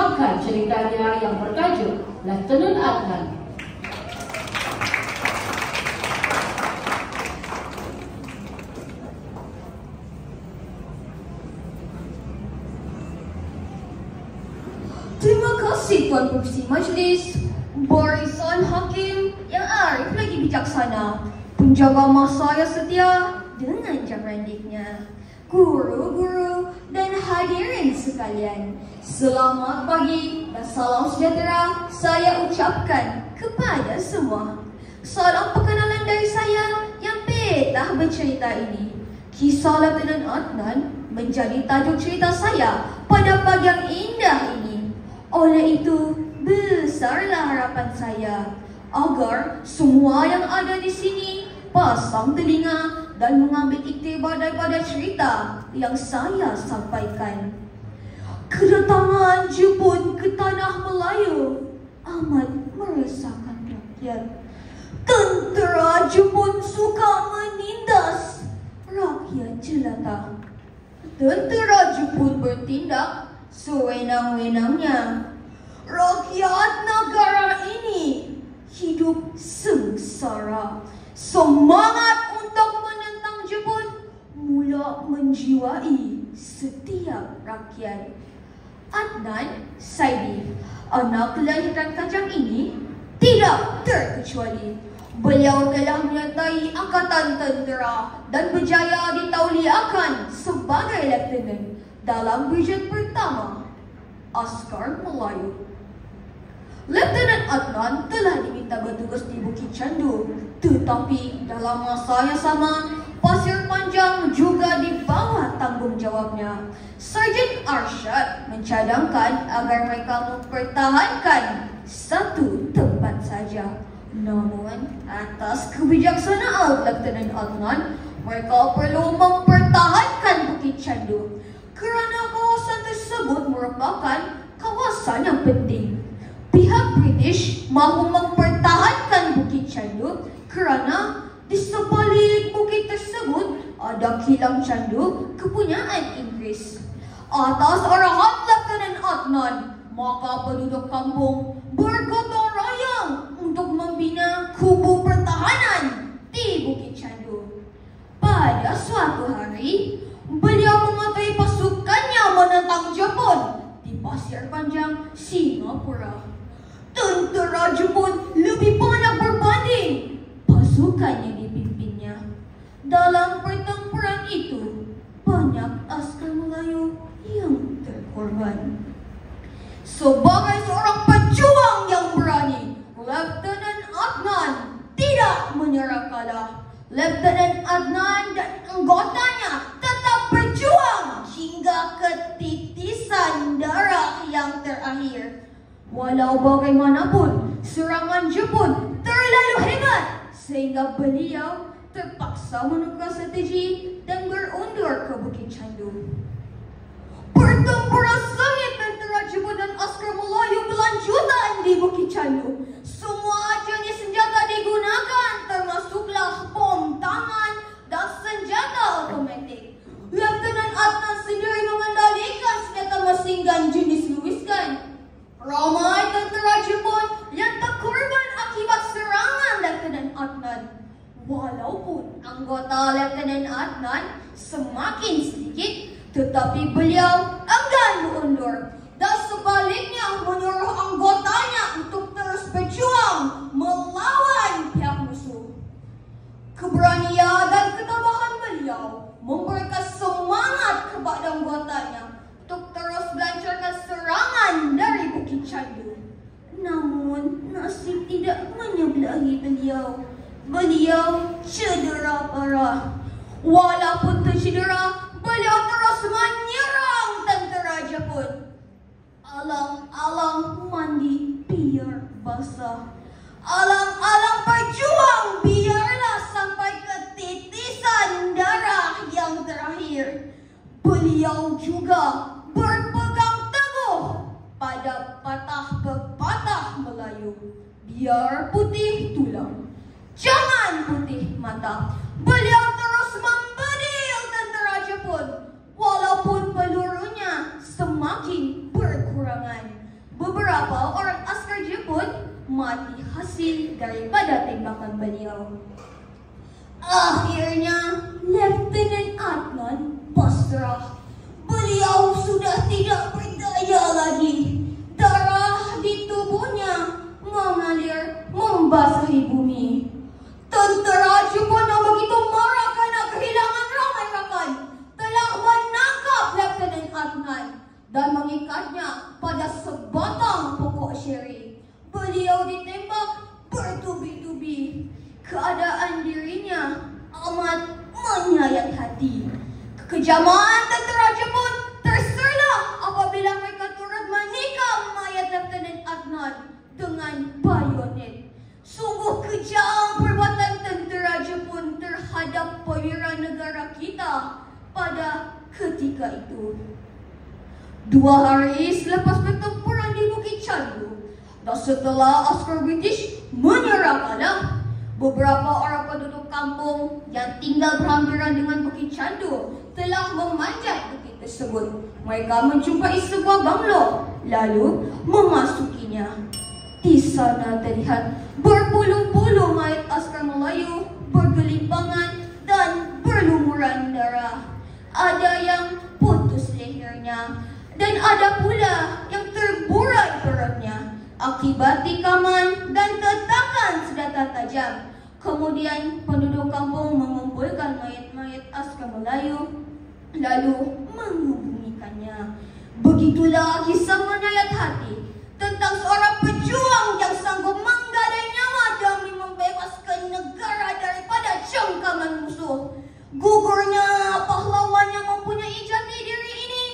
membawakan ceritanya yang bertajuk Lieutenant Adnan. Terima kasih Tuan Pengerusi Majlis, Barisan Hakim yang arif lagi bijaksana, penjaga masa yang setia dengan jam randiknya, guru-guru dan hadirin sekalian. Selamat pagi dan salam sejahtera saya ucapkan kepada semua. Salam perkenalan dari saya yang petah bercerita ini. Kisah Lieutenant Adnan menjadi tajuk cerita saya pada pagi yang indah ini. Oleh itu, besarlah harapan saya agar semua yang ada di sini pasang telinga dan mengambil iktibar daripada cerita yang saya sampaikan. Kedatangan Jepun ke tanah Melayu amat meresahkan rakyat. Tentera Jepun suka menindas rakyat jelata. Tentera Jepun bertindak sewenang-wenangnya. Rakyat negara ini hidup sengsara. Semangat untuk menentang Jepun mula menjiwai setiap rakyat. Adnan Saidi, anak kelahiran Kajang ini, tidak terkecuali. Beliau telah menyertai Angkatan Tentera dan berjaya ditauliakan sebagai Lieutenant dalam Brigade pertama Askar Melayu. Lieutenant Adnan telah diminta bertugas di Bukit Candu, tetapi dalam masa yang sama, Pasir Panjang juga di bawah tanggungjawabnya. Sarjan Arsyad mencadangkan agar mereka mempertahankan satu tempat saja. Namun, atas kebijaksanaan Lieutenant Adnan, mereka perlu mempertahankan Bukit Candu kerana kawasan tersebut merupakan kawasan yang penting. Pihak British mahu mempertahankan Bukit Candu kerana di sebalik bukit tersebut ada kilang candu kepunyaan Inggeris. Atas arahan Lieutenant Adnan, maka penduduk kampung bergotong royong untuk membina kubu pertahanan di Bukit Candu. Pada suatu hari, beliau mengatai pasukannya menentang Jepun di Pasir Panjang, Singapura. Tentera Jepun lebih banyak berbanding pasukan yang dipimpinnya. Dalam pertempuran itu, banyak askar Melayu yang terkorban. Sebagai seorang pejuang yang berani, Lieutenant Adnan tidak menyerah kalah. Lieutenant Adnan dan anggotanya tetap berjuang hingga ke titisan darah yang terakhir. Walau bagaimanapun, serangan Jepun terlalu hebat sehingga beliau terpaksa menukar strategi dan berundur ke Bukit Candu. Pertempuran sengit tentera Jepun dan askar Melayu berlanjutan di Bukit Candu. Semua jenis senjata digunakan, termasuklah bom tangan dan senjata otomatik. Lieutenant Adnan sendiri mengendalikan senjata mesin gun jenis Lewis gun. Ramai tentera Jepun yang terkorban akibat serangan Lieutenant Adnan. Walaupun anggota Lieutenant Adnan semakin sedikit, tetapi beliau enggan mundur dan sebaliknya menyuruh anggotanya untuk terus berjuang melawan pihak musuh. Keberanian dan ketabahan beliau memberikan semangat kepada anggotanya untuk terus melancarkan serangan dari Bukit Candu. Namun, nasib tidak menyebelahi beliau. Beliau cedera parah. Walaupun tercedera, beliau terus menyerang tentera Jepun. Alang-alang mandi biar basah. Alang-alang berjuang biarlah sampai ke titisan darah yang terakhir. Beliau juga berpegang teguh pada patah pepatah Melayu. Biar putih tulang, jangan putih mata. Beliau terus membedil tentera Jepun walaupun pelurunya semakin berkurangan. beberapa orang askar Jepun mati hasil daripada tembakan beliau. Akhirnya, Lieutenant Adnan pasrah. Beliau sudah tidak berdaya lagi. Darah di tubuhnya mengalir membasahi bumi. Tentera Jepun yang begitu marah karena kehilangan ramai rakan telah menangkap Lieutenant Adnan dan mengikatnya pada sebatang pokok syeri. Beliau ditembak bertubi-tubi. Keadaan dirinya amat menyayat hati. Kekejaman tentera Jepun terserlah apabila mereka turut menikam mayat Lieutenant Adnan dengan bayonet. Sungguh kejam perbuatan tentera Jepun terhadap perwira negara kita pada ketika itu. 2 hari selepas pertempuran di Bukit Chandu dan setelah askar British menyerah kalah, beberapa orang penduduk kampung yang tinggal berhampiran dengan Bukit Chandu telah memanjat bukit tersebut. Mereka menjumpai sebuah banglo, lalu memasukinya. Di sana terlihat berpuluh-puluh mayat askar Melayu bergelimpangan dan berlumuran darah. Ada yang putus lehernya dan ada pula yang terburai perutnya akibat tikaman dan tetakan senjata tajam. Kemudian penduduk kampung mengumpulkan mayat-mayat askar Melayu lalu menghubungikannya. Begitulah kisah menyayat hati tentang seorang pejuang yang sanggup menggadai nyawa demi membebaskan negara daripada cengkaman musuh. Gugurnya pahlawan yang mempunyai jati diri ini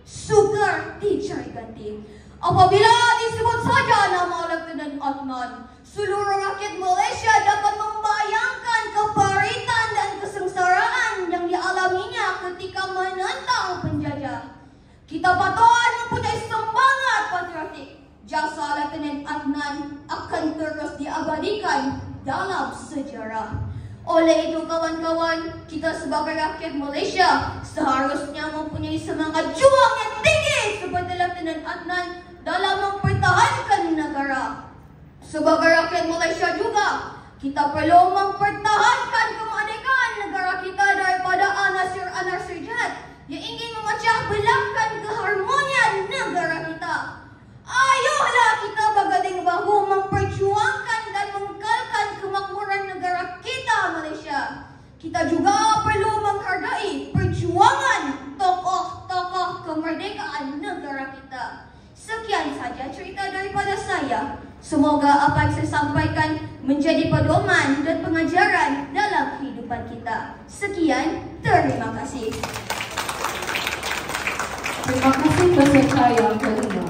sukar dicari ganti. Apabila disebut saja nama Lieutenant Adnan, seluruh rakyat Malaysia dapat membayangkan keparitan dan kesengsaraan yang dialaminya ketika menentang penjajah. Kita patut mempunyai semangat patriotik. Jasa Lieutenant Adnan akan terus diabadikan dalam sejarah. Oleh itu kawan-kawan, kita sebagai rakyat Malaysia seharusnya mempunyai semangat juang yang tinggi seperti Lieutenant Adnan dalam mempertahankan negara. Sebagai rakyat Malaysia juga, kita perlu mempertahankan kemerdekaan negara kita daripada anasir-anasir jahat yang ingin memecah belahkan keharmonian negara kita. Ayolah kita berganding bahu memperjuangkan dan mengekalkan kemakmuran negara kita Malaysia. Kita juga perlu menghargai perjuangan tokoh-tokoh kemerdekaan negara kita. Sekian saja cerita daripada saya. Semoga apa yang saya sampaikan menjadi pedoman dan pengajaran dalam kehidupan kita. Sekian, terima kasih. Terima kasih peserta yang kelima.